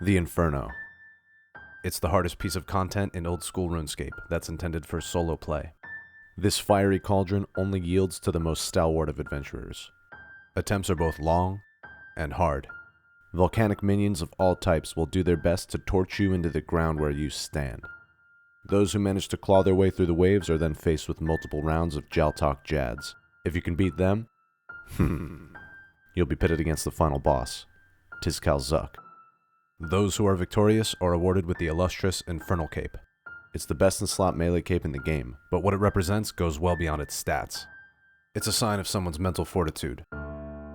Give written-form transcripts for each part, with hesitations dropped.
The Inferno. It's the hardest piece of content in old school Runescape that's intended for solo play. This fiery cauldron only yields to the most stalwart of adventurers. Attempts are both long and hard. Volcanic minions of all types will do their best to torch you into the ground where you stand. Those who manage to claw their way through the waves are then faced with multiple rounds of Jaltok Jads. If you can beat them, you'll be pitted against the final boss, Tizkal Zuck. Those who are victorious are awarded with the illustrious Infernal Cape. It's the best in slot melee cape in the game, but what it represents goes well beyond its stats. It's a sign of someone's mental fortitude,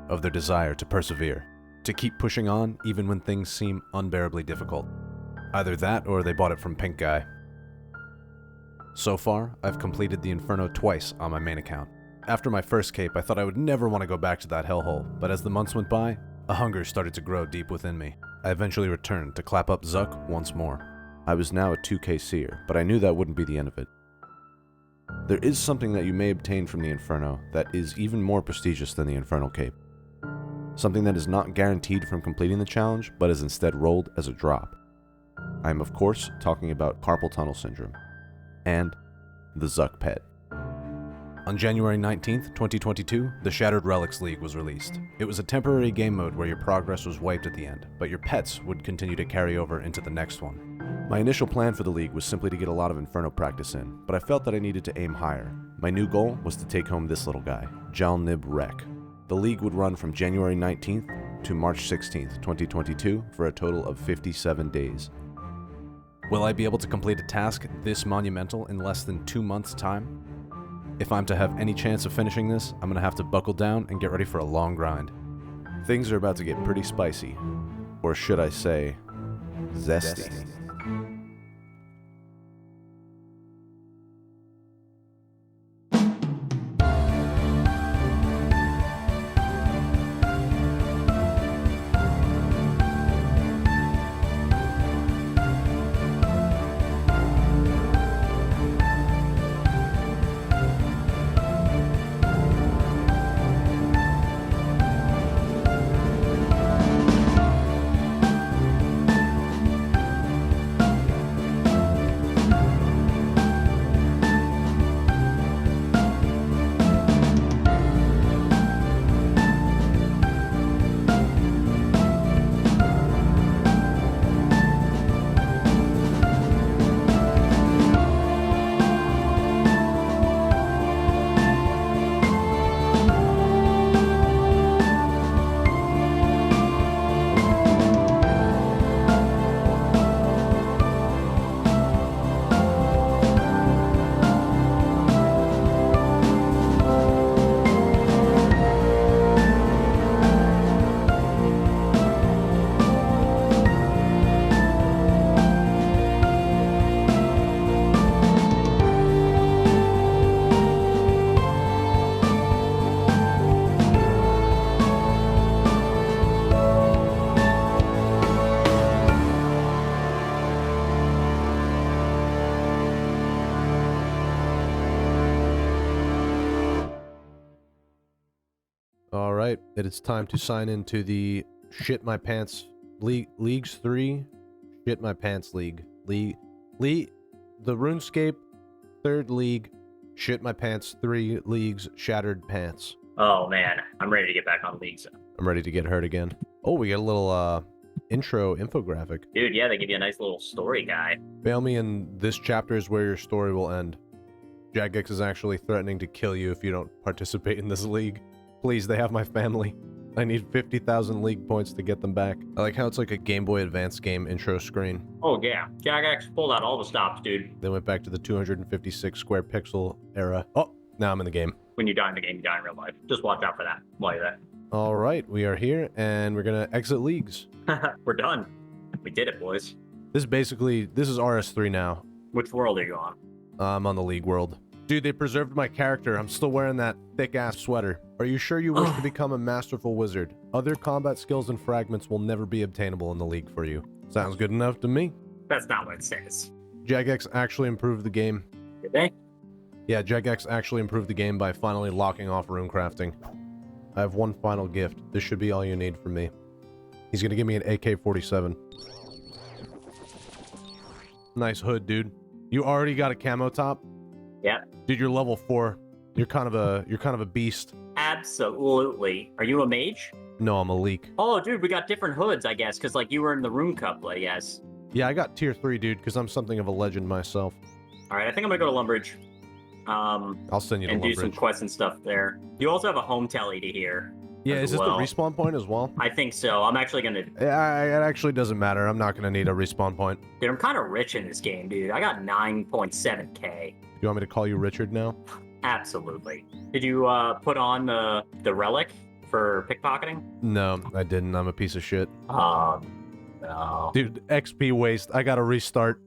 of their desire to persevere, to keep pushing on even when things seem unbearably difficult. Either that or they bought it from Pink Guy. So far, I've completed the Inferno twice on my main account. After my first cape, I thought I would never want to go back to that hellhole, but as the months went by, a hunger started to grow deep within me. I eventually returned to clap up Zuck once more. I was now a 2k seer, but I knew that wouldn't be the end of it. There is something that you may obtain from the Inferno that is even more prestigious than the Infernal Cape. Something that is not guaranteed from completing the challenge, but is instead rolled as a drop. I am of course talking about carpal tunnel syndrome, and the Zuck Pet. On January 19th, 2022, the Shattered Relics League was released. It was a temporary game mode where your progress was wiped at the end, but your pets would continue to carry over into the next one. My initial plan for the league was simply to get a lot of Inferno practice in, but I felt that I needed to aim higher. My new goal was to take home this little guy, Jalnib Rek. The league would run from January 19th to March 16th, 2022 for a total of 57 days. Will I be able to complete a task this monumental in less than 2 months' time? If I'm to have any chance of finishing this, I'm gonna have to buckle down and get ready for a long grind. Things are about to get pretty spicy. Or should I say, zesty. Alright, it is time to sign into the Shit My Pants Leagues 3 Shit My Pants League. The RuneScape 3rd League Shit My Pants 3 Leagues Shattered Pants. Oh man, I'm ready to get back on leagues. I'm ready to get hurt again. Oh, we got a little intro infographic. Dude, yeah, they give you a nice little story guide. Fail me and this chapter is where your story will end. Jagex is actually threatening to kill you if you don't participate in this league. Please, they have my family. I need 50,000 league points to get them back. I like how it's like a Game Boy Advance game intro screen. Oh yeah, Jagex pulled out all the stops, dude. They went back to the 256 square pixel era. Oh, now I'm in the game. When you die in the game, you die in real life. Just watch out for that while you're there. All right, we are here, and we're gonna exit leagues. We're done. We did it, boys. This is RS3 now. Which world are you on? I'm on the league world. Dude, they preserved my character. I'm still wearing that thick-ass sweater. Are you sure you wish to become a masterful wizard? Other combat skills and fragments will never be obtainable in the league for you. Sounds good enough to me. That's not what it says. Jagex actually improved the game. Did they? Yeah, Jagex actually improved the game by finally locking off rune crafting. I have one final gift. This should be all you need from me. He's gonna give me an AK-47. Nice hood, dude. You already got a camo top? Yeah. Dude, you're level 4. You're kind of a beast. Absolutely. Are you a mage? No, I'm a Leek. Oh, dude, we got different hoods, I guess, because, like, you were in the Rune Cup, I guess. Yeah, I got tier 3, dude, because I'm something of a legend myself. All right, I think I'm going to go to Lumbridge. I'll send you to and Lumbridge. do some quests and stuff there. You also have a home tally to hear. Yeah, is this the respawn point as well? I think so. I'm actually going to... Yeah, it actually doesn't matter. I'm not going to need a respawn point. Dude, I'm kind of rich in this game, dude. I got 9.7k. You want me to call you Richard now? Absolutely. Did you put on the relic for pickpocketing? No, I didn't. I'm a piece of shit. No. Dude, XP waste. I gotta restart.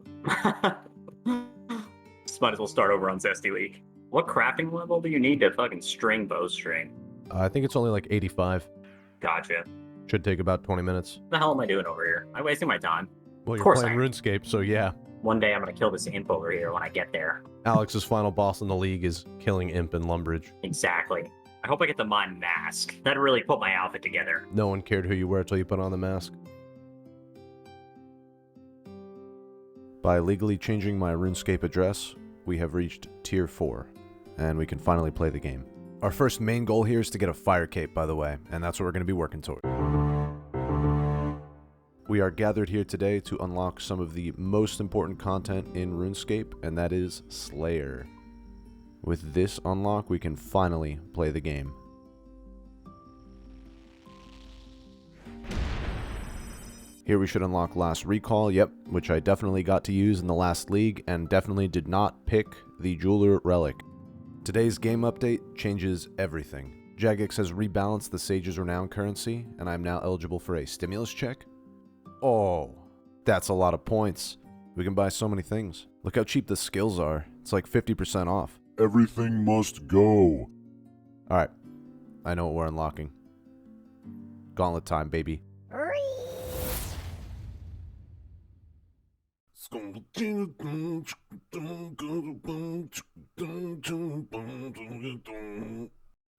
Just might as well start over on Zesty Leek. What crafting level do you need to fucking string bowstring? I think it's only like 85. Gotcha. Should take about 20 minutes. What the hell am I doing over here? Am I wasting my time? Well, Of you're course playing I am. RuneScape, so yeah. One day I'm gonna kill this imp over here when I get there. Alex's final boss in the league is killing Imp in Lumbridge. Exactly. I hope I get the mine mask. That'd really put my outfit together. No one cared who you were until you put on the mask. By legally changing my RuneScape address, we have reached tier 4, and we can finally play the game. Our first main goal here is to get a fire cape, by the way, and that's what we're going to be working toward. We are gathered here today to unlock some of the most important content in RuneScape, and that is Slayer. With this unlock, we can finally play the game. Here we should unlock Last Recall, yep, which I definitely got to use in the last league, and definitely did not pick the Jeweler Relic. Today's game update changes everything. Jagex has rebalanced the Sage's Renown currency, and I'm now eligible for a stimulus check. Oh, that's a lot of points. We can buy so many things. Look how cheap the skills are. It's like 50% off. Everything must go. Alright, I know what we're unlocking. Gauntlet time, baby.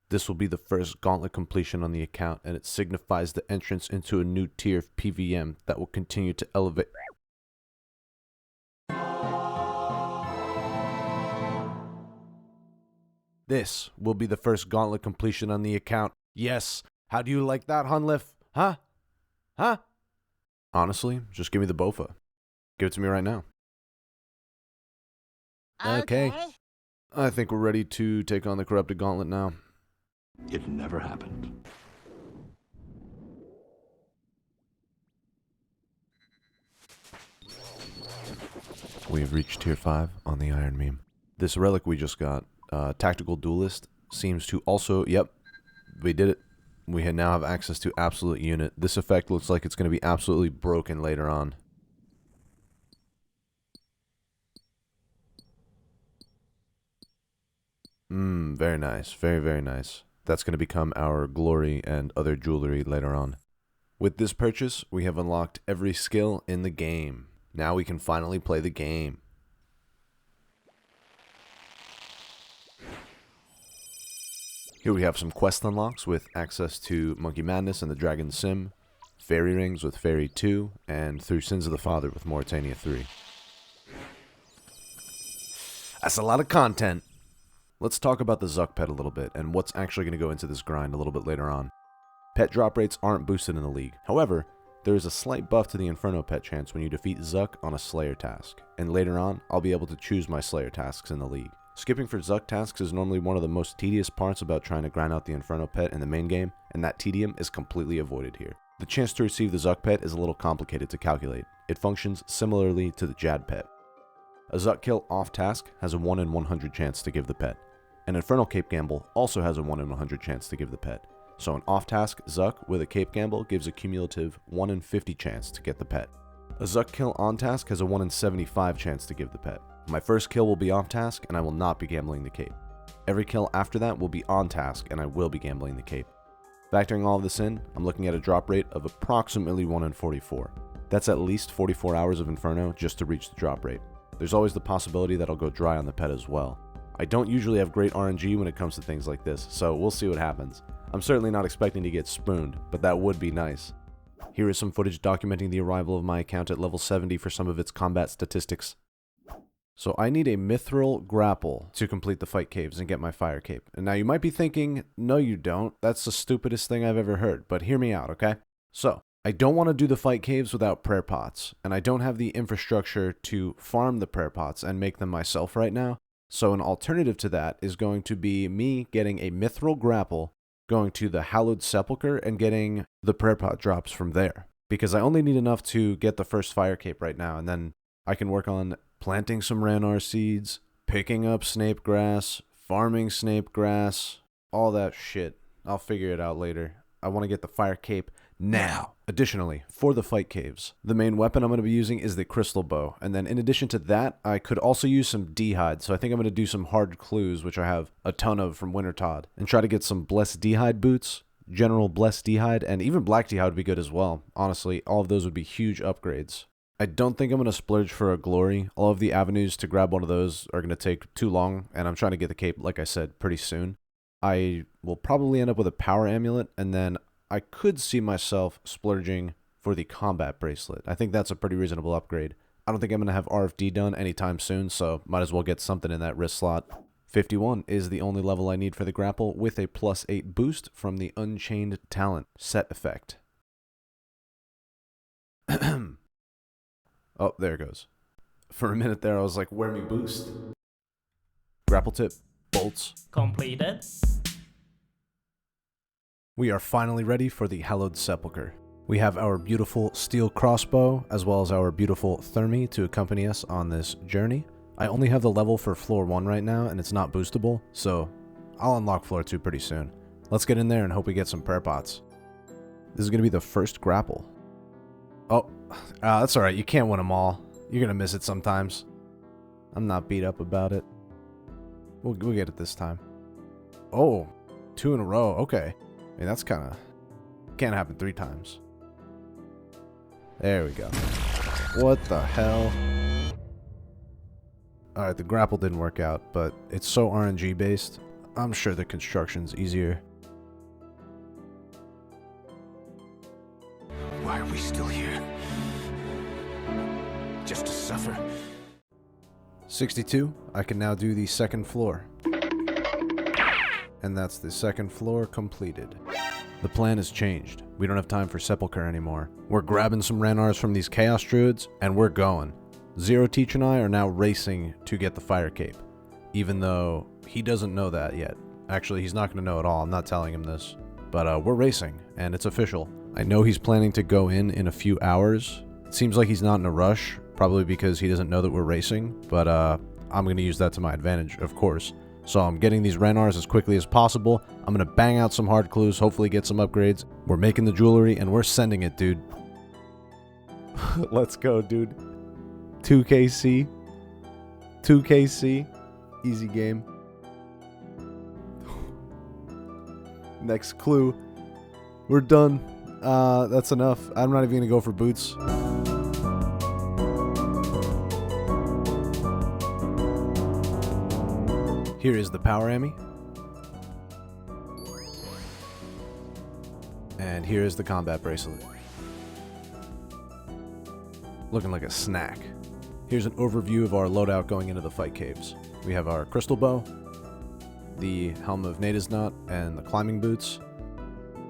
This will be the first gauntlet completion on the account, and it signifies the entrance into a new tier of PVM that will continue to elevate. This will be the first gauntlet completion on the account. Yes. How do you like that, Hunlif? Huh? Huh? Honestly, just give me the Bofa. Give it to me right now. Okay. I think we're ready to take on the corrupted gauntlet now. It never happened. We have reached tier 5 on the Iron Meme. This relic we just got, Tactical Duelist, seems to also, yep, we did it. We now have access to Absolute Unit. This effect looks like it's going to be absolutely broken later on. Very nice. Very, very nice. That's going to become our glory and other jewelry later on. With this purchase, we have unlocked every skill in the game. Now we can finally play the game. Here we have some quest unlocks with access to Monkey Madness and the Dragon Sim, Fairy Rings with Fairy 2, and Through Sins of the Father with Mauritania 3. That's a lot of content. Let's talk about the Zuck pet a little bit, and what's actually going to go into this grind a little bit later on. Pet drop rates aren't boosted in the league. However, there is a slight buff to the Inferno pet chance when you defeat Zuck on a Slayer task, and later on, I'll be able to choose my Slayer tasks in the league. Skipping for Zuck tasks is normally one of the most tedious parts about trying to grind out the Inferno pet in the main game, and that tedium is completely avoided here. The chance to receive the Zuck pet is a little complicated to calculate. It functions similarly to the Jad pet. A Zuck kill off task has a 1 in 100 chance to give the pet. An Infernal Cape Gamble also has a 1 in 100 chance to give the pet. So an off-task Zuck with a Cape Gamble gives a cumulative 1 in 50 chance to get the pet. A Zuck kill on task has a 1 in 75 chance to give the pet. My first kill will be off task and I will not be gambling the cape. Every kill after that will be on task and I will be gambling the cape. Factoring all of this in, I'm looking at a drop rate of approximately 1 in 44. That's at least 44 hours of Inferno just to reach the drop rate. There's always the possibility that I'll go dry on the pet as well. I don't usually have great RNG when it comes to things like this, so we'll see what happens. I'm certainly not expecting to get spooned, but that would be nice. Here is some footage documenting the arrival of my account at level 70 for some of its combat statistics. So I need a mithril grapple to complete the fight caves and get my fire cape. And now you might be thinking, no you don't, that's the stupidest thing I've ever heard, but hear me out, okay? So, I don't want to do the fight caves without prayer pots, and I don't have the infrastructure to farm the prayer pots and make them myself right now. So an alternative to that is going to be me getting a mithril grapple, going to the Hallowed Sepulchre, and getting the prayer pot drops from there. Because I only need enough to get the first fire cape right now, and then I can work on planting some Ranar seeds, picking up snape grass, farming snape grass, all that shit. I'll figure it out later. I want to get the fire cape now. Additionally, for the fight caves, the main weapon I'm going to be using is the crystal bow. And then in addition to that, I could also use some d'hide. So I think I'm going to do some hard clues, which I have a ton of from Winter Todd, and try to get some blessed d'hide boots, general blessed d'hide, and even black d'hide would be good as well. Honestly, all of those would be huge upgrades. I don't think I'm going to splurge for a glory. All of the avenues to grab one of those are going to take too long, and I'm trying to get the cape, like I said, pretty soon. I will probably end up with a power amulet, and then I could see myself splurging for the combat bracelet. I think that's a pretty reasonable upgrade. I don't think I'm going to have RFD done anytime soon, so might as well get something in that wrist slot. 51 is the only level I need for the grapple, with a +8 boost from the Unchained Talent set effect. Oh, there it goes. For a minute there, I was like, where me boost? Grapple tip, bolts. Completed. We are finally ready for the Hallowed Sepulchre. We have our beautiful steel crossbow, as well as our beautiful thermi to accompany us on this journey. I only have the level for floor 1 right now, and it's not boostable, so I'll unlock floor 2 pretty soon. Let's get in there and hope we get some prayer pots. This is going to be the first grapple. Oh, that's alright, you can't win them all. You're going to miss it sometimes. I'm not beat up about it. We'll get it this time. Oh, 2 in a row, okay. I mean, that's kind of... can't happen 3 times. There we go. What the hell? Alright, the grapple didn't work out, but it's so RNG based. I'm sure the construction's easier. Why are we still here? Just to suffer? 62, I can now do the second floor. And that's the second floor completed. The plan has changed. We don't have time for Sepulchre anymore. We're grabbing some Ranars from these Chaos Druids, and we're going. Zero Teach and I are now racing to get the Fire Cape, even though he doesn't know that yet. Actually, he's not going to know at all. I'm not telling him this. But we're racing, and it's official. I know he's planning to go in a few hours. It seems like he's not in a rush, probably because he doesn't know that we're racing, but I'm going to use that to my advantage, of course. So I'm getting these Ranars as quickly as possible. I'm going to bang out some hard clues, hopefully get some upgrades. We're making the jewelry, and we're sending it, dude. Let's go, dude. 2KC. 2KC. Easy game. Next clue. We're done. That's enough. I'm not even going to go for boots. Here is the power Ammy. And here is the combat bracelet. Looking like a snack. Here's an overview of our loadout going into the fight caves. We have our crystal bow, the helm of Nadasnot, and the climbing boots,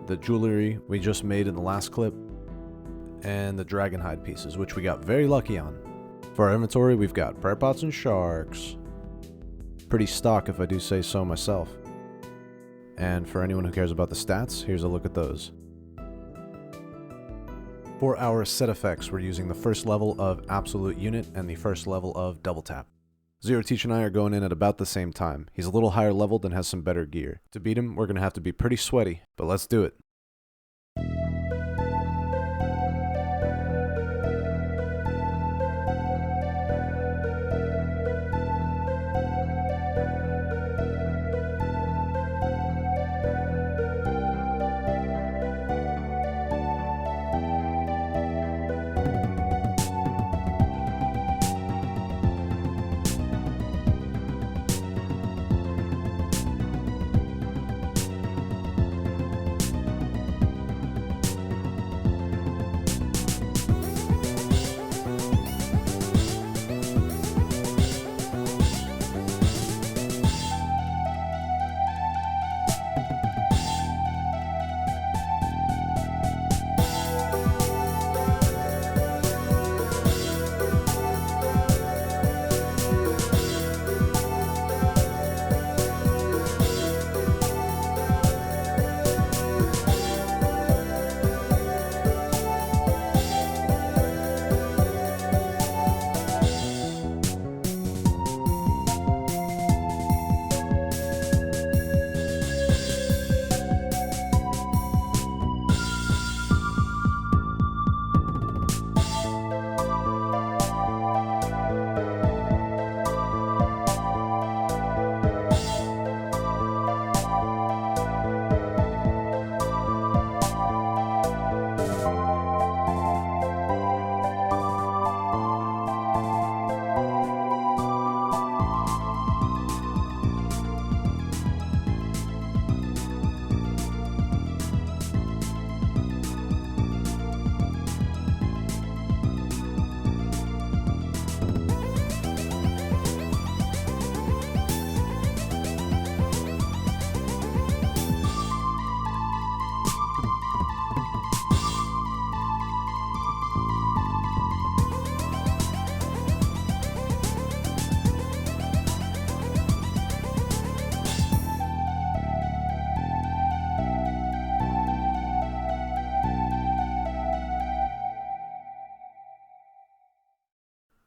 the jewelry we just made in the last clip, and the dragon hide pieces, which we got very lucky on. For our inventory, we've got prayer pots and sharks. Pretty stock if I do say so myself. And for anyone who cares about the stats, here's a look at those. For our set effects, we're using the first level of Absolute Unit and the first level of Double Tap. Zero Teach and I are going in at about the same time. He's a little higher leveled and has some better gear. To beat him, we're going to have to be pretty sweaty, but let's do it.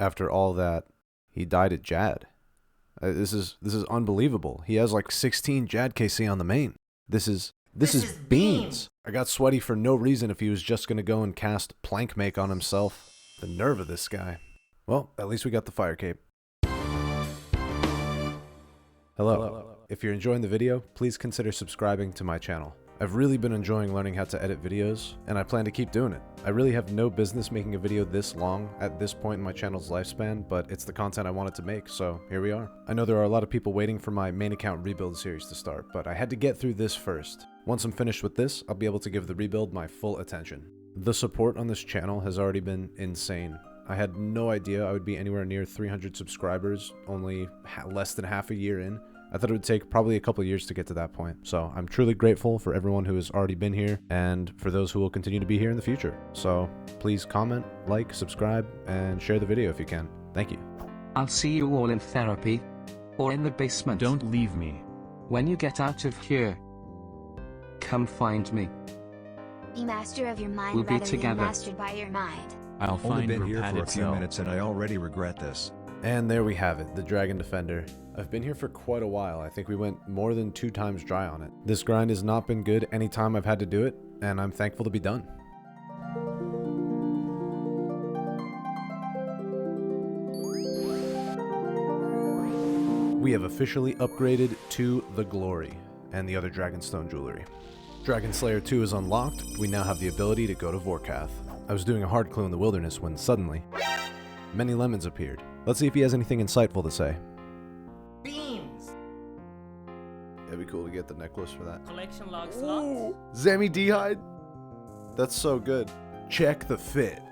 after all that, he died at Jad. This is unbelievable. He has like 16 Jad KC on the main. This is beans. I got sweaty for no reason if he was just gonna go and cast Plank Make on himself. The nerve of this guy. Well, at least we got the fire cape. Hello. If you're enjoying the video, please consider subscribing to my channel. I've really been enjoying learning how to edit videos, and I plan to keep doing it. I really have no business making a video this long at this point in my channel's lifespan, but it's the content I wanted to make, so here we are. I know there are a lot of people waiting for my main account rebuild series to start, but I had to get through this first. Once I'm finished with this, I'll be able to give the rebuild my full attention. The support on this channel has already been insane. I had no idea I would be anywhere near 300 subscribers, only less than half a year in. I thought it would take probably a couple years to get to that point. So I'm truly grateful for everyone who has already been here and for those who will continue to be here in the future. So please comment, like, subscribe, and share the video if you can. Thank you. I'll see you all in therapy. Or in the basement. Don't leave me. When you get out of here, come find me. Be master of your mind We'll be rather together. than mastered by your mind. I'll Only find been here for a padded few cell. minutes and I already regret this. And there we have it, the Dragon Defender. I've been here for quite a while. I think we went more than 2 times dry on it. This grind has not been good any time I've had to do it, and I'm thankful to be done. We have officially upgraded to the Glory and the other Dragonstone jewelry. Dragon Slayer 2 is unlocked. We now have the ability to go to Vorkath. I was doing a hard clue in the wilderness when suddenly, many lemons appeared. Let's see if he has anything insightful to say. Beans! It'd be cool to get the necklace for that. Collection log slots? Zami D'hide? That's so good. Check the fit.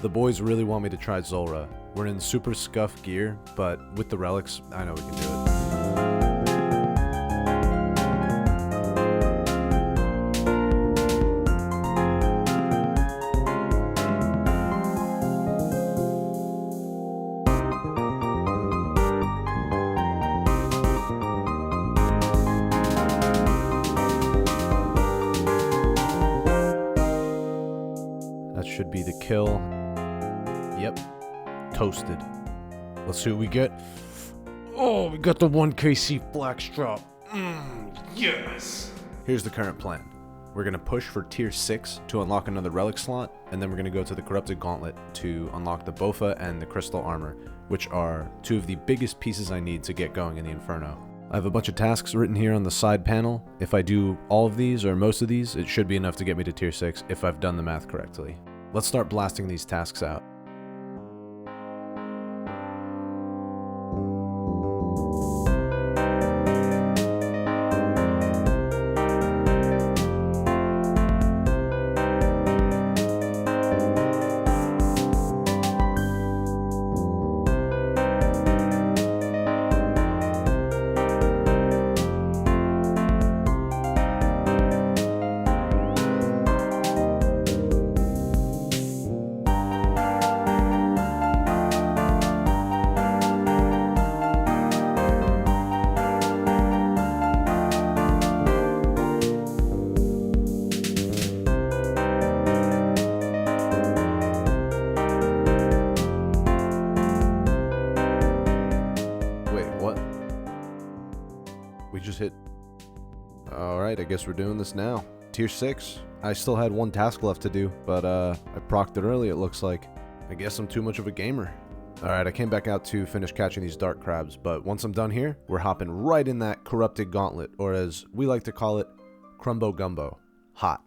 The boys really want me to try Zulrah. We're in super scuff gear, but with the relics, I know we can do it. That should be the kill. Yep. Toasted. Let's see what we get. Oh, we got the 1KC Blackstrap. Yes! Here's the current plan. We're going to push for tier 6 to unlock another relic slot, and then we're going to go to the Corrupted Gauntlet to unlock the Bofa and the Crystal Armor, which are 2 of the biggest pieces I need to get going in the Inferno. I have a bunch of tasks written here on the side panel. If I do all of these or most of these, it should be enough to get me to tier 6 if I've done the math correctly. Let's start blasting these tasks out. Just hit. Alright, I guess we're doing this now. Tier 6. I still had 1 task left to do, but I procced it early, it looks like. I guess I'm too much of a gamer. Alright, I came back out to finish catching these dark crabs, but once I'm done here, we're hopping right in that Corrupted Gauntlet, or as we like to call it, Crumbo Gumbo. Hot.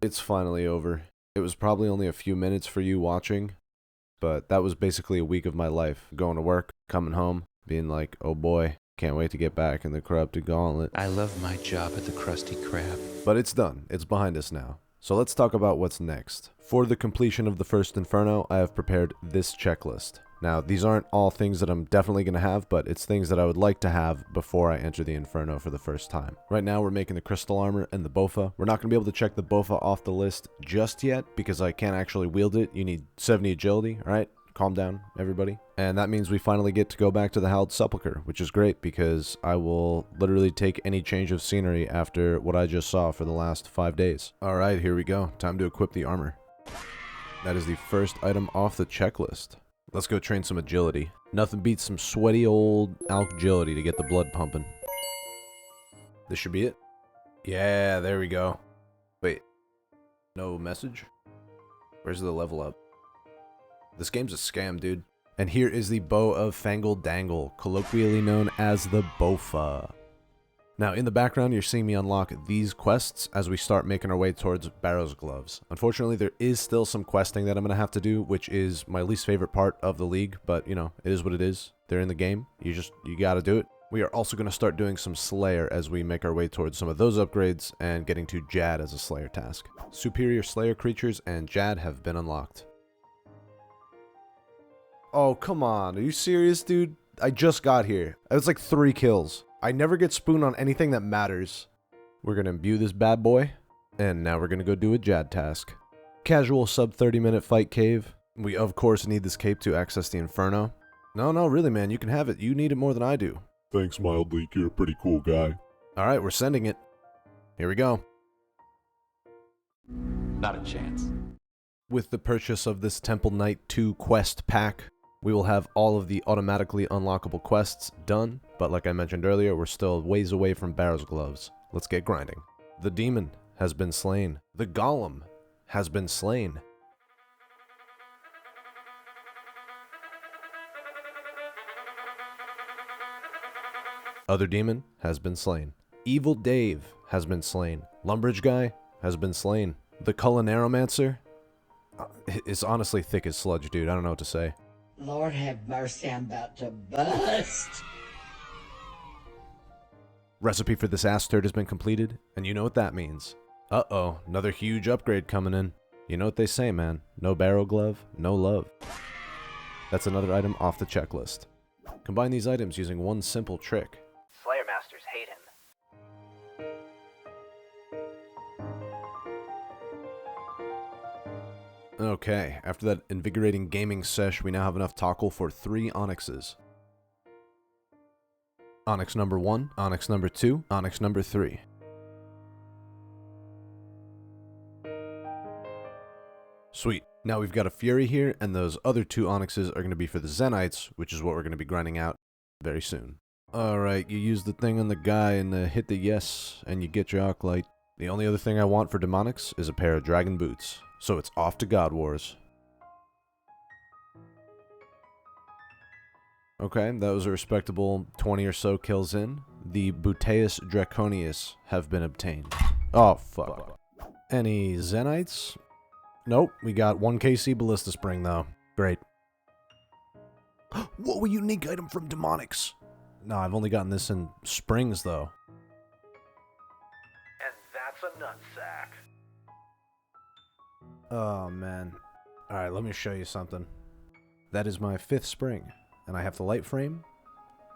It's finally over. It was probably only a few minutes for you watching, but that was basically a week of my life. Going to work, coming home, being like, oh boy, can't wait to get back in the corrupted gauntlet. I love my job at the Krusty Krab. But it's done. It's behind us now. So let's talk about what's next. For the completion of the first Inferno, I have prepared this checklist. Now, these aren't all things that I'm definitely going to have, but it's things that I would like to have before I enter the Inferno for the first time. Right now, we're making the crystal armor and the bofa. We're not going to be able to check the bofa off the list just yet because I can't actually wield it. You need 70 agility, all right? Calm down, everybody. And that means we finally get to go back to the Howled Sepulchre, which is great because I will literally take any change of scenery after what I just saw for the last 5 days. All right, here we go. Time to equip the armor. That is the first item off the checklist. Let's go train some agility. Nothing beats some sweaty old agility to get the blood pumping. This should be it. Yeah, there we go. Wait. No message? Where's the level up? This game's a scam, dude. And here is the Bow of Fangle Dangle, colloquially known as the Bofa. Now, in the background, you're seeing me unlock these quests as we start making our way towards Barrow's Gloves. Unfortunately, there is still some questing that I'm going to have to do, which is my least favorite part of the league, but, you know, it is what it is. They're in the game. You got to do it. We are also going to start doing some Slayer as we make our way towards some of those upgrades and getting to Jad as a Slayer task. Superior Slayer creatures and Jad have been unlocked. Oh, come on. Are you serious, dude? I just got here. It was like 3 kills. I never get spooned on anything that matters. We're going to imbue this bad boy. And now we're going to go do a Jad task. Casual sub 30-minute fight cave. We, of course, need this cape to access the Inferno. No, really, man. You can have it. You need it more than I do. Thanks, Mild Leek. You're a pretty cool guy. Alright, we're sending it. Here we go. Not a chance. With the purchase of this Temple Knight 2 quest pack, we will have all of the automatically unlockable quests done, but like I mentioned earlier, we're still ways away from Barrow's Gloves. Let's get grinding. The demon has been slain. The golem has been slain. Other demon has been slain. Evil Dave has been slain. Lumbridge guy has been slain. The Culinaromancer is honestly thick as sludge, dude. I don't know what to say. Lord have mercy, I'm about to bust. Recipe for this ass turd has been completed, and you know what that means. Uh-oh, another huge upgrade coming in. You know what they say, man. No barrel glove, no love. That's another item off the checklist. Combine these items using one simple trick. Slayer Masters hate him. Okay, after that invigorating gaming sesh, we now have enough tackle for 3 onyxes. Onyx number 1, onyx number 2, onyx number 3. Sweet. Now we've got a Fury here, and those other 2 onyxes are going to be for the Zenites, which is what we're going to be grinding out very soon. Alright, you use the thing on the guy and hit the yes, and you get your Arclight. The only other thing I want for Demonics is a pair of Dragon Boots. So it's off to God Wars. Okay, that was a respectable 20 or so kills in. The Buteus Draconius have been obtained. Oh, fuck. Any Zenites? Nope, we got 1 KC Ballista Spring, though. Great. Whoa, a unique item from Demonics. No, I've only gotten this in Springs, though. And that's a nutsack. Oh, man. Alright, let me show you something. That is my 5th spring, and I have the light frame,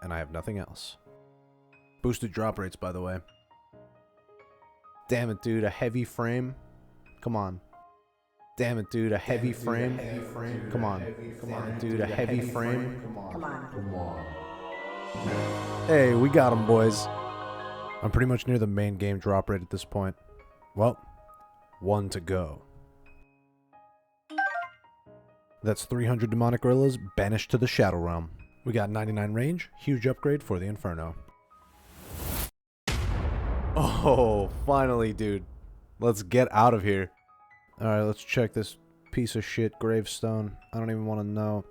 and I have nothing else. Boosted drop rates, by the way. Damn it, dude, a heavy frame? Come on. Damn it, dude, a heavy frame? Come on. Come on, dude, a heavy frame? Come on. Hey, we got him, boys. I'm pretty much near the main game drop rate at this point. Well, 1 to go. That's 300 demonic gorillas banished to the Shadow Realm. We got 99 range, huge upgrade for the Inferno. Oh, finally, dude. Let's get out of here. Alright, let's check this piece of shit gravestone. I don't even want to know.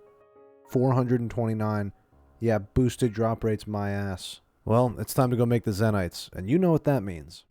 429. Yeah, boosted drop rates my ass. Well, it's time to go make the Zenites, and you know what that means.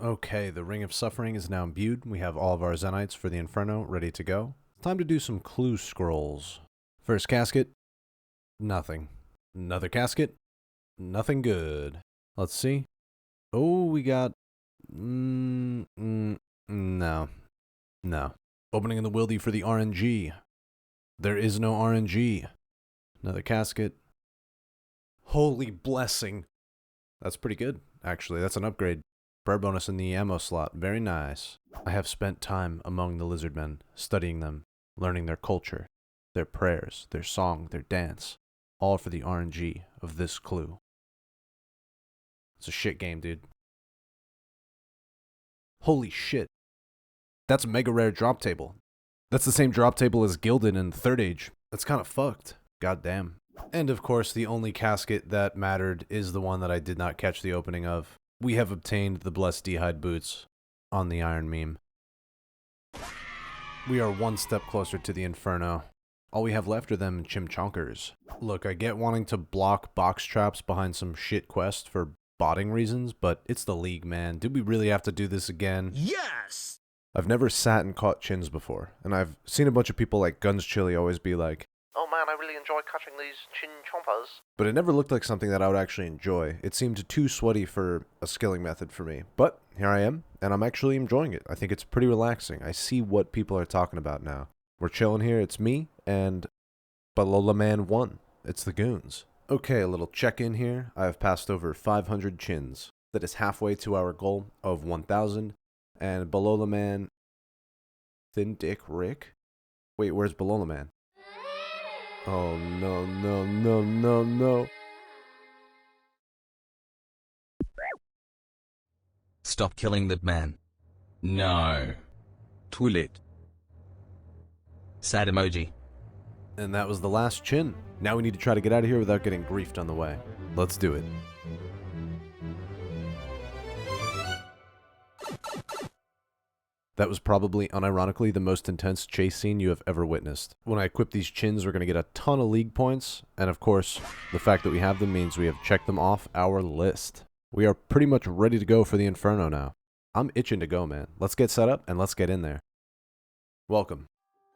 Okay, the Ring of Suffering is now imbued. We have all of our Zenites for the Inferno ready to go. Time to do some clue scrolls. First casket, nothing. Another casket, nothing good. Let's see. Oh, we got... no. No. Opening in the wildy for the RNG. There is no RNG. Another casket. Holy blessing. That's pretty good, actually. That's an upgrade. Prayer bonus in the ammo slot. Very nice. I have spent time among the lizardmen, studying them, learning their culture, their prayers, their song, their dance, all for the RNG of this clue. It's a shit game, dude. Holy shit. That's a mega rare drop table. That's the same drop table as Gilded in Third Age. That's kind of fucked. Goddamn. And of course, the only casket that mattered is the one that I did not catch the opening of. We have obtained the Blessed D'hide boots on the Iron Meme. We are one step closer to the Inferno. All we have left are them chimchonkers. Look, I get wanting to block box traps behind some shit quest for botting reasons, but it's the League, man. Did we really have to do this again? Yes! I've never sat and caught chins before, and I've seen a bunch of people like Guns Chili always be like, Oh man, I really enjoy catching these chin chompers. but it never looked like something that I would actually enjoy. It seemed too sweaty for a skilling method for me. But here I am, and I'm actually enjoying it. I think it's pretty relaxing. I see what people are talking about now. We're chilling here. It's me and Balola Man 1. It's the goons. Okay, a little check-in here. I have passed over 500 chins. That is halfway to our goal of 1,000. And Balola Man... Thin Dick Rick? Wait, where's Balola Man? Oh, no, no, no, no, no. Stop killing that man. No. Toilet. Sad emoji. And that was the last chin. Now we need to try to get out of here without getting griefed on the way. Let's do it. That was probably, unironically, the most intense chase scene you have ever witnessed. When I equip these chins, we're going to get a ton of League points, and of course, the fact that we have them means we have checked them off our list. We are pretty much ready to go for the Inferno now. I'm itching to go, man. Let's get set up, and let's get in there. Welcome.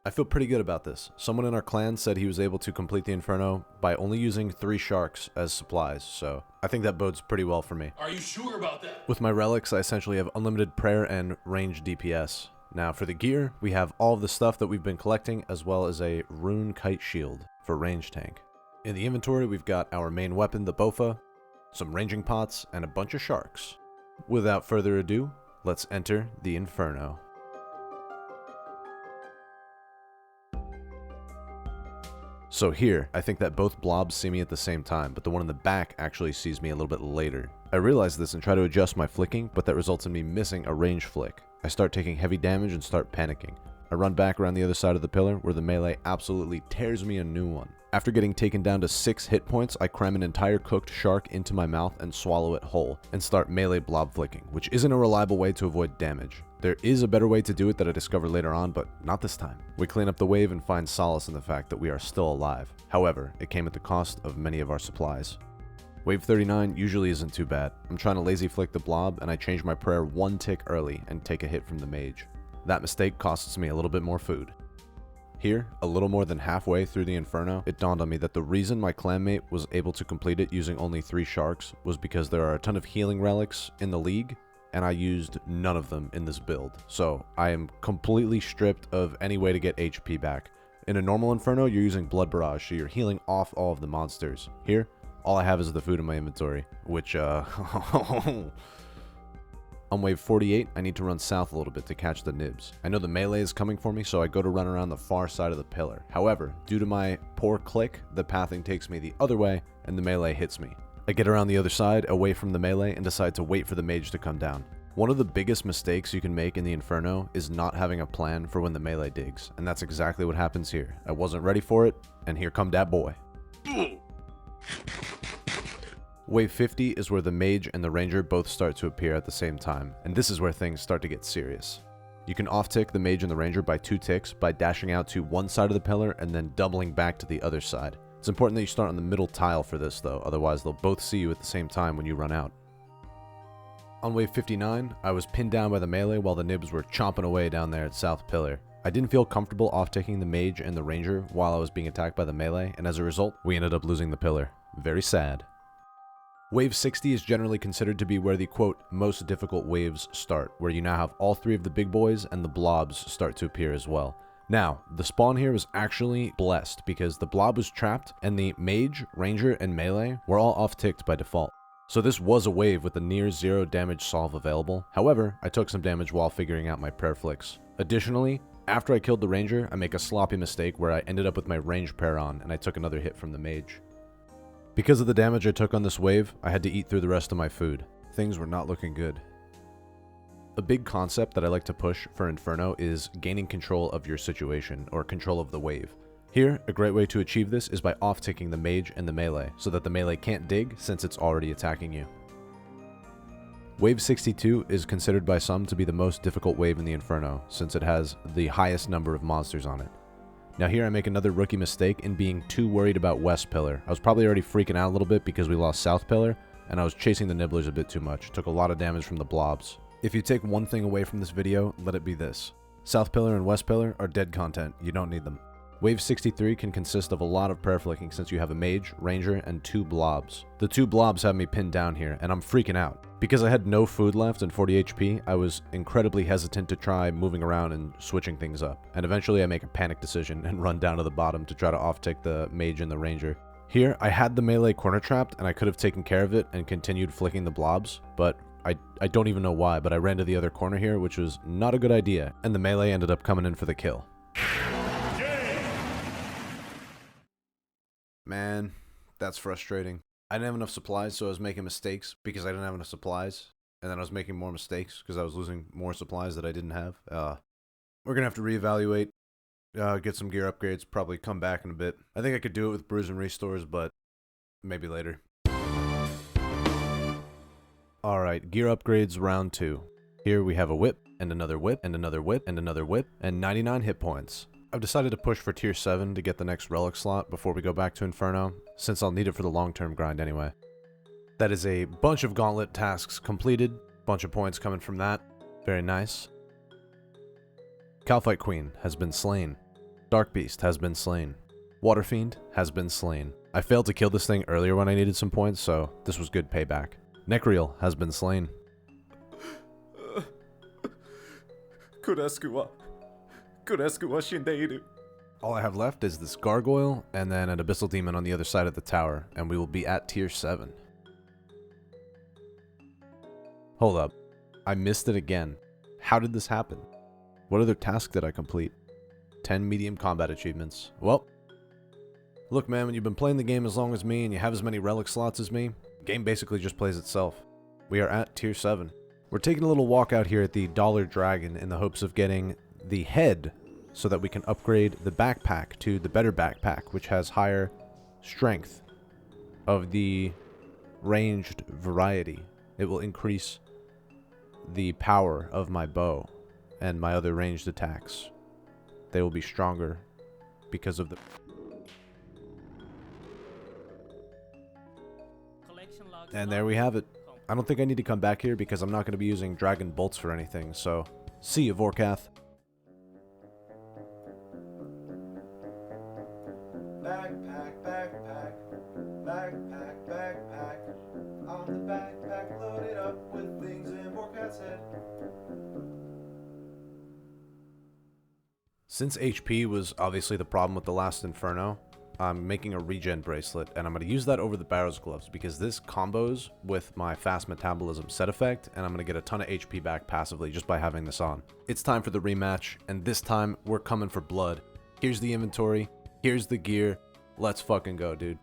I feel pretty good about this. Someone in our clan said he was able to complete the Inferno by only using 3 sharks as supplies, so I think that bodes pretty well for me. Are you sure about that? With my relics, I essentially have unlimited prayer and range DPS. Now for the gear, we have all of the stuff that we've been collecting, as well as a rune kite shield for range tank. In the inventory, we've got our main weapon, the Bofa, some ranging pots, and a bunch of sharks. Without further ado, let's enter the Inferno. So here, I think that both blobs see me at the same time, but the one in the back actually sees me a little bit later. I realize this and try to adjust my flicking, but that results in me missing a range flick. I start taking heavy damage and start panicking. I run back around the other side of the pillar, where the melee absolutely tears me a new one. After getting taken down to 6 hit points, I cram an entire cooked shark into my mouth and swallow it whole, and start melee blob flicking, which isn't a reliable way to avoid damage. There is a better way to do it that I discovered later on, but not this time. We clean up the wave and find solace in the fact that we are still alive. However, it came at the cost of many of our supplies. Wave 39 usually isn't too bad. I'm trying to lazy flick the blob, and I change my prayer 1 tick early and take a hit from the mage. That mistake costs me a little bit more food. Here, a little more than halfway through the Inferno, it dawned on me that the reason my clanmate was able to complete it using only 3 sharks was because there are a ton of healing relics in the League, and I used none of them in this build. So I am completely stripped of any way to get HP back. In a normal Inferno, you're using Blood Barrage, so you're healing off all of the monsters. Here, all I have is the food in my inventory, which, On wave 48, I need to run south a little bit to catch the nibs. I know the melee is coming for me, so I go to run around the far side of the pillar. However, due to my poor click, the pathing takes me the other way, and the melee hits me. I get around the other side, away from the melee, and decide to wait for the mage to come down. One of the biggest mistakes you can make in the Inferno is not having a plan for when the melee digs, and that's exactly what happens here. I wasn't ready for it, and here come that boy. Wave 50 is where the mage and the ranger both start to appear at the same time, and this is where things start to get serious. You can off-tick the mage and the ranger by 2 ticks by dashing out to one side of the pillar and then doubling back to the other side. It's important that you start on the middle tile for this though, otherwise they'll both see you at the same time when you run out. On wave 59, I was pinned down by the melee while the nibs were chomping away down there at South Pillar. I didn't feel comfortable off-taking the mage and the ranger while I was being attacked by the melee, and as a result, we ended up losing the pillar. Very sad. Wave 60 is generally considered to be where the, quote, most difficult waves start, where you now have all three of the big boys and the blobs start to appear as well. Now, the spawn here was actually blessed because the blob was trapped and the mage, ranger, and melee were all off-ticked by default. So this was a wave with a near zero damage solve available. However, I took some damage while figuring out my prayer flicks. Additionally, after I killed the ranger, I make a sloppy mistake where I ended up with my range prayer on and I took another hit from the mage. Because of the damage I took on this wave, I had to eat through the rest of my food. Things were not looking good. A big concept that I like to push for Inferno is gaining control of your situation, or control of the wave. Here, a great way to achieve this is by off-ticking the mage and the melee, so that the melee can't dig since it's already attacking you. Wave 62 is considered by some to be the most difficult wave in the Inferno, since it has the highest number of monsters on it. Now here I make another rookie mistake in being too worried about West Pillar. I was probably already freaking out a little bit because we lost South Pillar, and I was chasing the nibblers a bit too much. Took a lot of damage from the blobs. If you take one thing away from this video, let it be this. South Pillar and West Pillar are dead content. You don't need them. Wave 63 can consist of a lot of prayer flicking since you have a mage, ranger, and 2 blobs. The 2 blobs have me pinned down here, and I'm freaking out. Because I had no food left and 40 HP, I was incredibly hesitant to try moving around and switching things up. And eventually I make a panic decision and run down to the bottom to try to off-tick the mage and the ranger. Here, I had the melee corner trapped, and I could have taken care of it and continued flicking the blobs, but I don't even know why, but I ran to the other corner here, which was not a good idea, and the melee ended up coming in for the kill. Man, that's frustrating. I didn't have enough supplies, so I was making mistakes because I didn't have enough supplies. And then I was making more mistakes because I was losing more supplies that I didn't have. We're going to have to reevaluate, get some gear upgrades, probably come back in a bit. I think I could do it with brews and restores, but maybe later. Alright, gear upgrades round 2. Here we have a whip, and another whip, and another whip, and another whip, and 99 hit points. I've decided to push for tier 7 to get the next relic slot before we go back to Inferno, since I'll need it for the long-term grind anyway. That is a bunch of gauntlet tasks completed, bunch of points coming from that. Very nice. Calphite Queen has been slain. Dark Beast has been slain. Water Fiend has been slain. I failed to kill this thing earlier when I needed some points, so this was good payback. Necreal has been slain. All I have left is this gargoyle, and then an abyssal demon on the other side of the tower, and we will be at tier 7. Hold up. I missed it again. How did this happen? What other task did I complete? 10 medium combat achievements. Well, look man, when you've been playing the game as long as me and you have as many relic slots as me, the game basically just plays itself. We are at tier 7. We're taking a little walk out here at the Dollar Dragon in the hopes of getting the head so that we can upgrade the backpack to the better backpack, which has higher strength of the ranged variety. It will increase the power of my bow and my other ranged attacks. They will be stronger because of the... And there we have it. I don't think I need to come back here because I'm not going to be using dragon bolts for anything, so see you, Vorkath. Backpack, backpack, backpack, backpack. On the backpack loaded up with things in Vorkath's head. Since HP was obviously the problem with the last Inferno, I'm making a regen bracelet, and I'm going to use that over the Barrow's Gloves because this combos with my fast metabolism set effect, and I'm going to get a ton of HP back passively just by having this on. It's time for the rematch, and this time we're coming for blood. Here's the inventory, here's the gear, let's fucking go, dude.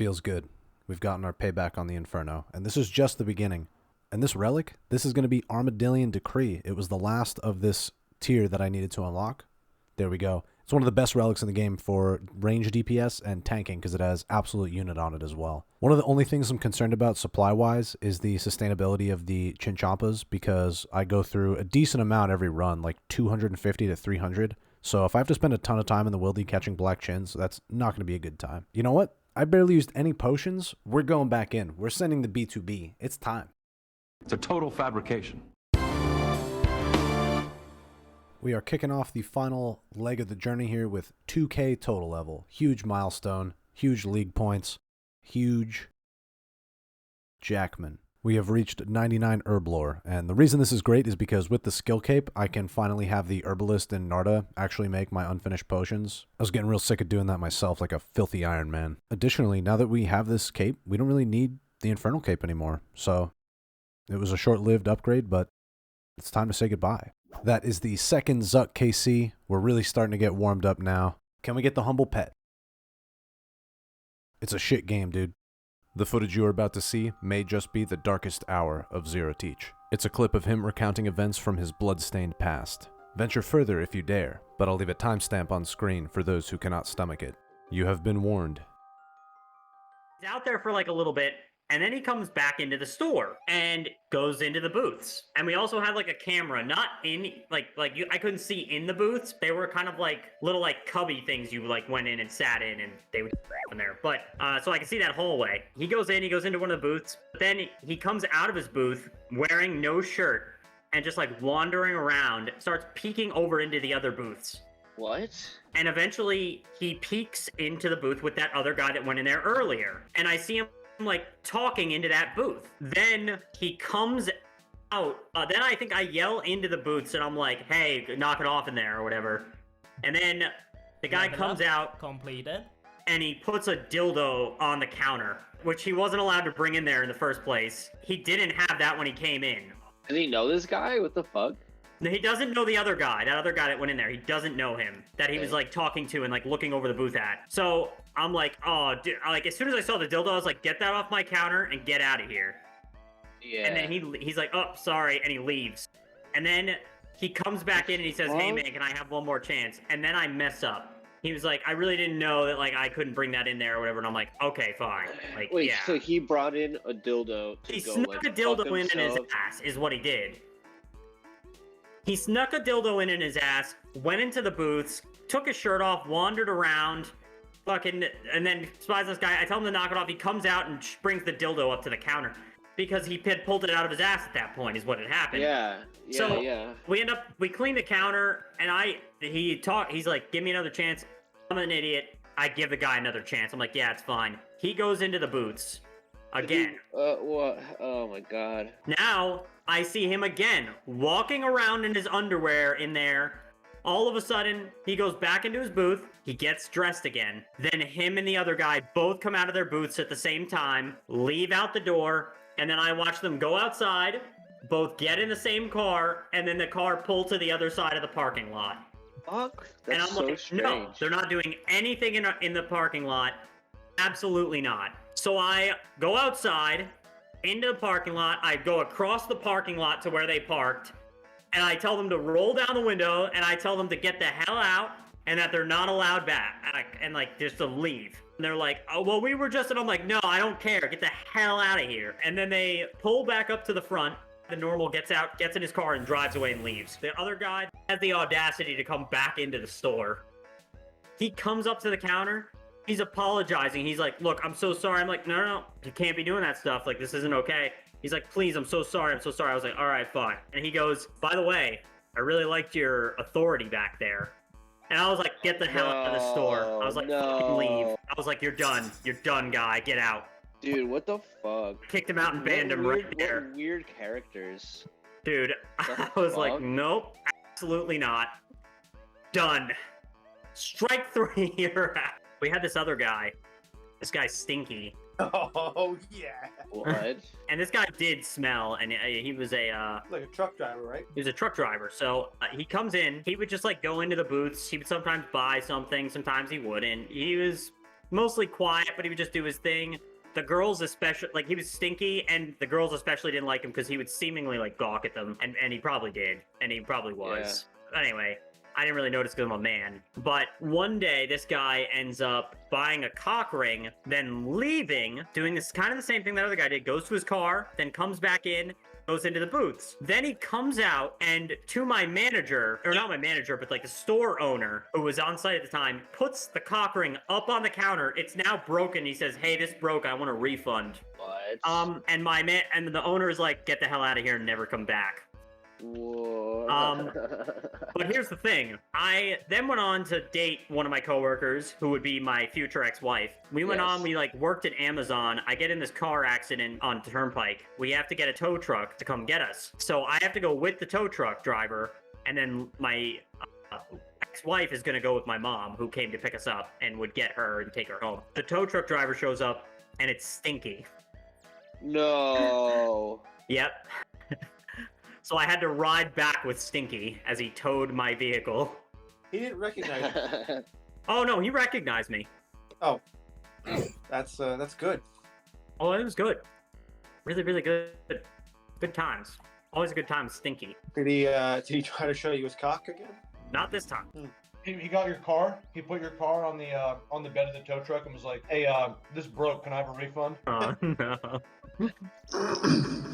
Feels good. We've gotten our payback on the Inferno, and this is just the beginning. And this relic, this is going to be Armadillion Decree. It was the last of this tier that I needed to unlock. There we go. It's one of the best relics in the game for range DPS and tanking because it has absolute unit on it as well. One of the only things I'm concerned about supply-wise is the sustainability of the Chinchompas because I go through a decent amount every run, like 250 to 300. So if I have to spend a ton of time in the wildy catching black chins, that's not going to be a good time. You know what? I barely used any potions. We're going back in. We're sending the B2B. It's time. It's a total fabrication. We are kicking off the final leg of the journey here with 2K total level. Huge milestone, huge league points, huge Jackman. We have reached 99 herb lore, and the reason this is great is because with the skill cape, I can finally have the herbalist in Narda actually make my unfinished potions. I was getting real sick of doing that myself like a filthy Iron Man. Additionally, now that we have this cape, we don't really need the Infernal cape anymore, so it was a short-lived upgrade, but it's time to say goodbye. That is the second Zuck KC. We're really starting to get warmed up now. Can we get the humble pet? It's a shit game, dude. The footage you are about to see may just be the darkest hour of Zero Teach. It's a clip of him recounting events from his blood-stained past. Venture further if you dare, but I'll leave a timestamp on screen for those who cannot stomach it. You have been warned. He's out there for like a little bit, and then he comes back into the store and goes into the booths. And we also had like a camera, not in I couldn't see in the booths. They were kind of like little like cubby things you like went in and sat in, and they would in there. But so I can see that hallway. He goes into one of the booths. But then he comes out of his booth wearing no shirt and just like wandering around, starts peeking over into the other booths. What? And eventually he peeks into the booth with that other guy that went in there earlier. And I see him like talking into that booth. Then he comes out. Then I think I yell into the booths and I'm like, hey, knock it off in there or whatever. And then the guy comes out. Completed. And he puts a dildo on the counter, which he wasn't allowed to bring in there in the first place. He didn't have that when he came in. Does he know this guy? What the fuck? He doesn't know the other guy, that other guy that went in there. He doesn't know him, that he was like talking to and like looking over the booth at. So I'm like, oh, dude, like as soon as I saw the dildo, I was like, get that off my counter and get out of here. Yeah. And then he's like, oh, sorry, and he leaves. And then he comes back in and he says, hey man, can I have one more chance? And then I mess up. He was like, I really didn't know that like I couldn't bring that in there or whatever. And I'm like, okay, fine. Like, wait, yeah. so he brought in a dildo to He go, snuck like, a dildo in his himself? ass, is what he did. He snuck a dildo in his ass, went into the booths, took his shirt off, wandered around, fucking, and then spies this guy. I tell him to knock it off. He comes out and brings the dildo up to the counter because he had pulled it out of his ass at that point, is what had happened. Yeah. We clean the counter, and he's like, give me another chance. I'm an idiot. I give the guy another chance. I'm like, yeah, it's fine. He goes into the booths again. What? Oh my god. Now I see him again walking around in his underwear in there. All of a sudden, he goes back into his booth. He gets dressed again. Then him and the other guy both come out of their booths at the same time, leave out the door, and then I watch them go outside, both get in the same car, and then the car pull to the other side of the parking lot. Fuck? And That's I'm so like, strange. no, they're not doing anything in the parking lot. Absolutely not. So I go outside into the parking lot. I go across the parking lot to where they parked, and I tell them to roll down the window, and I tell them to get the hell out, and that they're not allowed back, and like just to leave. And they're like, oh, well, we were just, and I'm like, no, I don't care. Get the hell out of here. And then they pull back up to the front. The normal gets out, gets in his car, and drives away and leaves. The other guy has the audacity to come back into the store. He comes up to the counter. He's apologizing. He's like, look, I'm so sorry. I'm like, no, you can't be doing that stuff. Like, this isn't okay. He's like, please, I'm so sorry. I'm so sorry. I was like, all right, fine. And he goes, by the way, I really liked your authority back there. And I was like, get the hell out of the store. I was like, fucking leave. I was like, you're done. You're done, guy. Get out. Dude, what the fuck? Kicked him out and banned him right there. What weird characters. Dude, I was like, nope, absolutely not. Done. Strike 3, you're out. We had this other guy. This guy's Stinky. Oh, yeah. What? And this guy did smell, and he was a... like a truck driver, right? He was a truck driver, so he comes in. He would just, like, go into the booths. He would sometimes buy something. Sometimes he wouldn't. He was mostly quiet, but he would just do his thing. The girls especially, like, he was stinky, and the girls especially didn't like him because he would seemingly, like, gawk at them, and he probably did, and he probably was. Anyway, I didn't really notice because I'm a man. But one day, this guy ends up buying a cock ring, then leaving, doing this kind of the same thing that other guy did, goes to his car, then comes back in, goes into the booths. Then he comes out, and to my manager, or not my manager, but like the store owner who was on site at the time, puts the cock ring up on the counter. It's now broken. He says, "Hey, this broke. I want a refund." What? And and the owner is like, "Get the hell out of here and never come back." Whoa. But here's the thing. I then went on to date one of my coworkers who would be my future ex-wife. We went on, we like worked at Amazon. I get in this car accident on Turnpike. We have to get a tow truck to come get us. So I have to go with the tow truck driver, and then my ex-wife is going to go with my mom, who came to pick us up and would get her and take her home. The tow truck driver shows up, and it's Stinky. No. Yep. So I had to ride back with Stinky as he towed my vehicle. He didn't recognize you. Oh no, he recognized me. Oh, that's good. Oh, it was good. Really, really good. Good times. Always a good time with Stinky. Did he try to show you his cock again? Not this time. He got your car. He put your car on the bed of the tow truck and was like, "Hey, this broke. Can I have a refund?" Oh no.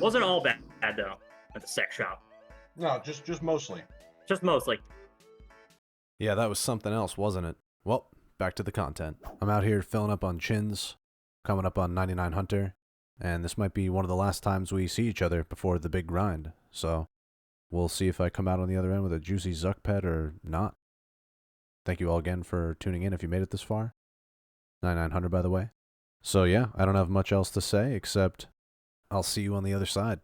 Wasn't all bad though. At the sex shop. No, just mostly. Just mostly. Yeah, that was something else, wasn't it? Well, back to the content. I'm out here filling up on chins, coming up on 99 Hunter, and this might be one of the last times we see each other before the big grind, so we'll see if I come out on the other end with a juicy Zuck pet or not. Thank you all again for tuning in if you made it this far. 99 Hunter, by the way. So yeah, I don't have much else to say, except I'll see you on the other side.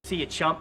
See you, chump.